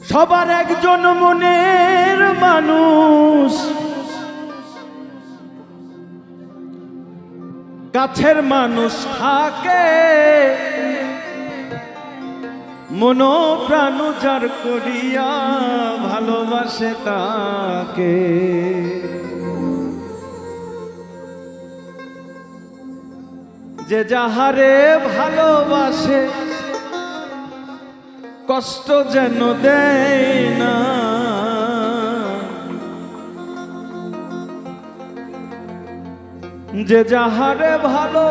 সবার একজন মনের মানুষ, কাছের মানুষ থাকে, মন প্রাণ যার করিয়া ভালোবাসে তাকে। যে যাহারে ভালোবাসে কষ্ট যেন দেয় না, যে যাহারে ভালোবাসে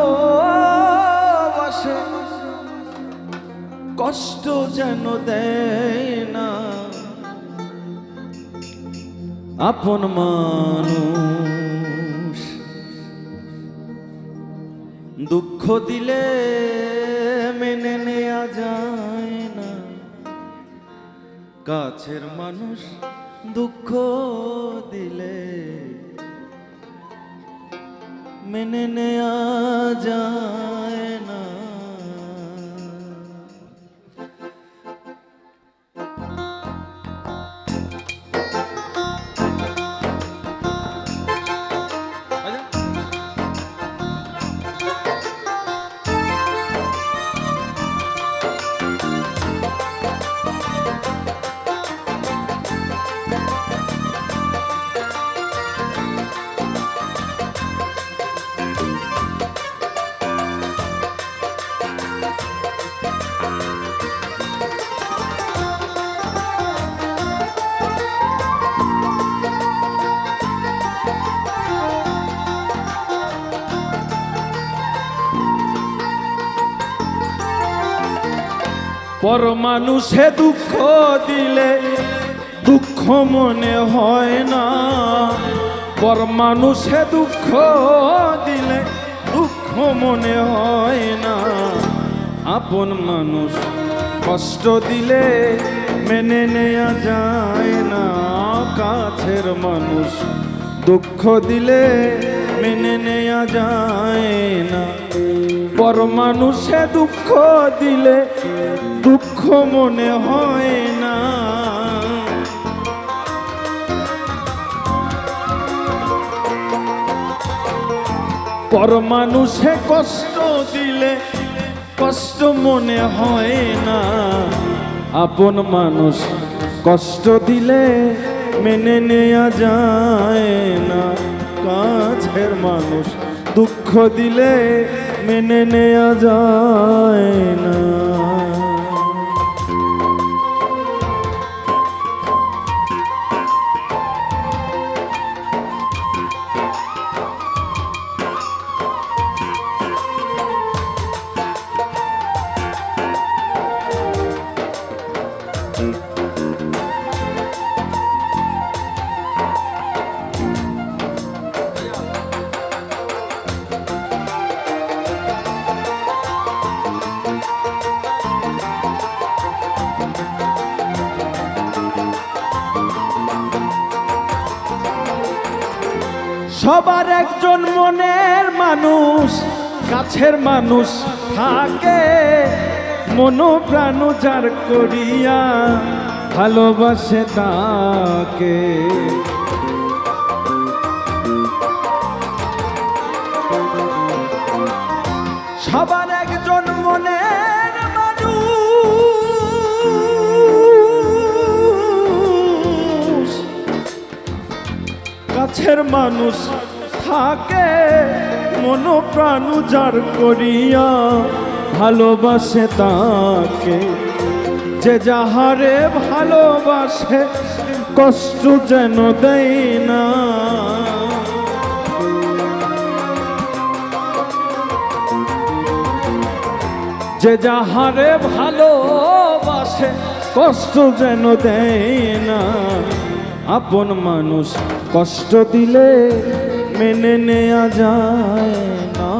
কষ্ট যেন দেয় না। আপন মানুষ দুঃখ দিলে মেনে নেয়া যায় না, কাছের মানুষ দুঃখ দিলে মেনে নেয়া যায় না। পর মানুষে দুঃখ দিলে দুঃখ মনে হয় না, পর মানুষে দুঃখ দিলে দুঃখ মনে হয় না। আপন মানুষ কষ্ট দিলে মেনে নেয়া যায় না, কাছের মানুষ দুঃখ দিলে মেনে নেয়া যায় না। পর মানুষে দুঃখ দিলে দুঃখ মনে হয় না, পর মানুষে কষ্ট দিলে কষ্ট মনে হয় না। আপন মানুষ কষ্ট দিলে মেনে নেয়া যায় না, কাছের মানুষ দুঃখ দিলে মেনে নেয়া যায় না। সবার একজন মনের মানুষ, কাছের মানুষ থাকে, মন প্রাণ যার করিয়া ভালোবাসে তাকে। সবার একজন মনের মানুষ, কাছের মানুষ থাকে, মন প্রাণ যার করিয়া ভালোবাসে তাকে। যে যাহারে ভালোবাসে কষ্ট যেন দেয় না, যে যাহারে ভালোবাসে কষ্ট যেন দেয় না। আপন মানুষ কষ্ট দিলে মেনে নেয়া যায় না,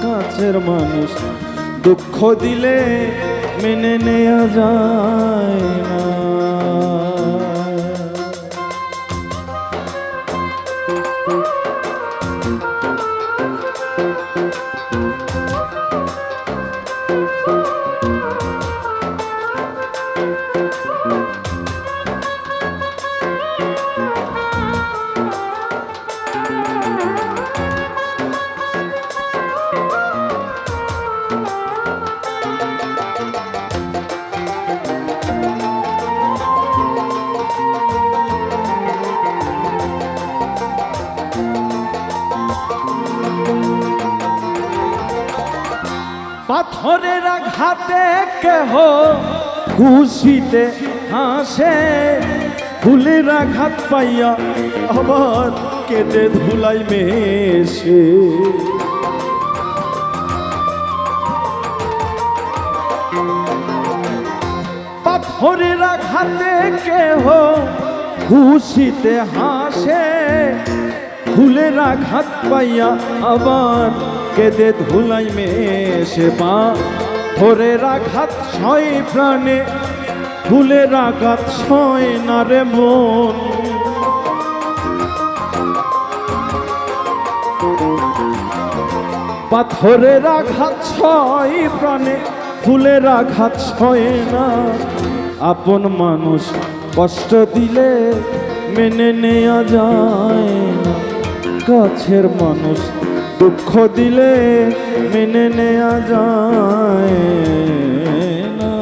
কাছের মানুষ দুঃখ দিলে মেনে নেয়া যায় না। পাথরের আঘাতে কেহ খুশিতে হাসে, ফুলের আঘাত পাইয়া আবার কেটে ধুলাই মেশে। পাথরের আঘাতে কেহ খুশিতে হাসে, ফুলের আঘাত পাইয়া আবার কেঁদে ধুলাই মেশে। পাথরের আঘাত ছয় প্রাণে, ফুলের আঘাত ছয় না রে মন। পাথরের আঘাত ছয় প্রাণে, ফুলের আঘাত ছয় না। আপন মানুষ কষ্ট দিলে মেনে নেওয়া যায় না, কাছের মানুষ দুঃখ দিলে মেনে নেওয়া যায় না।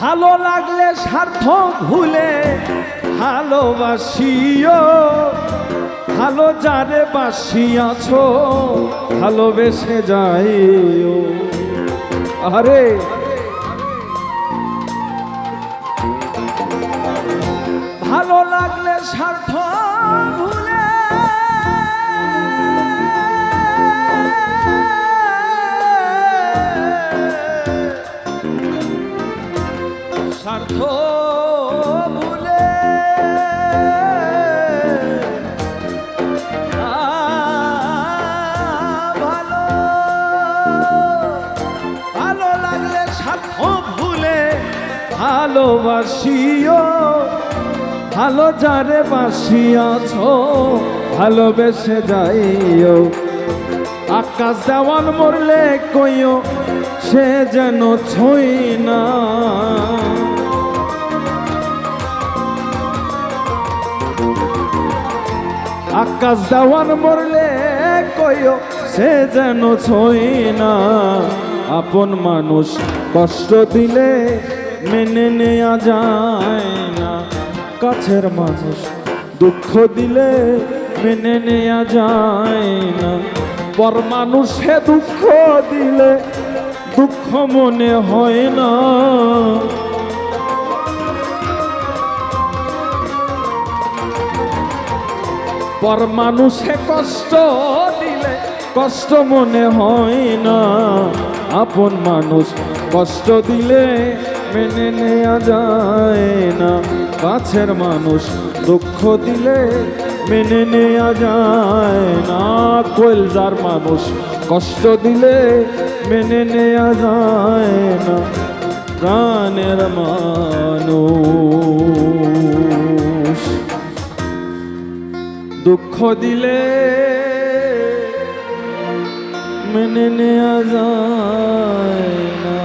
ভালো লাগলে স্বার্থ ভুলে ভালোবাসিও, ভালো যারে বাসিয়াছ ভালোবেসে যাইও। আরে ভালো লাগলে স্বার্থ ভুলে স্বার্থ ভুলে ভালো ভালো লাগলে স্বার্থ ভুলে ভালোবাসিও, ভালো যারে বাসিয়াছ ভালোবেসে যাইও। আকাশ দেওয়ান মরলে কইও সে যেন ছই না, আকাশ দেওয়ান মরলে কইও সে যেন ছই না। আপন মানুষ কষ্ট দিলে মেনে নেওয়া যায় না, কাছের মানুষ দুঃখ দিলে মেনে নেওয়া যায় না। পর মানুষে দুঃখ দিলে দুঃখ মনে হয় না, পর মানুষে কষ্ট দিলে কষ্ট মনে হয় না। আপন মানুষ কষ্ট দিলে মেনে নেওয়া যায় না, কাছের মানুষ দুঃখ দিলে মেনে নেওয়া যায় না। কলজার মানুষ কষ্ট দিলে মেনে নেওয়া যায় না, প্রাণের মানুষ দুঃখ দিলে মেনে নেওয়া যায় না।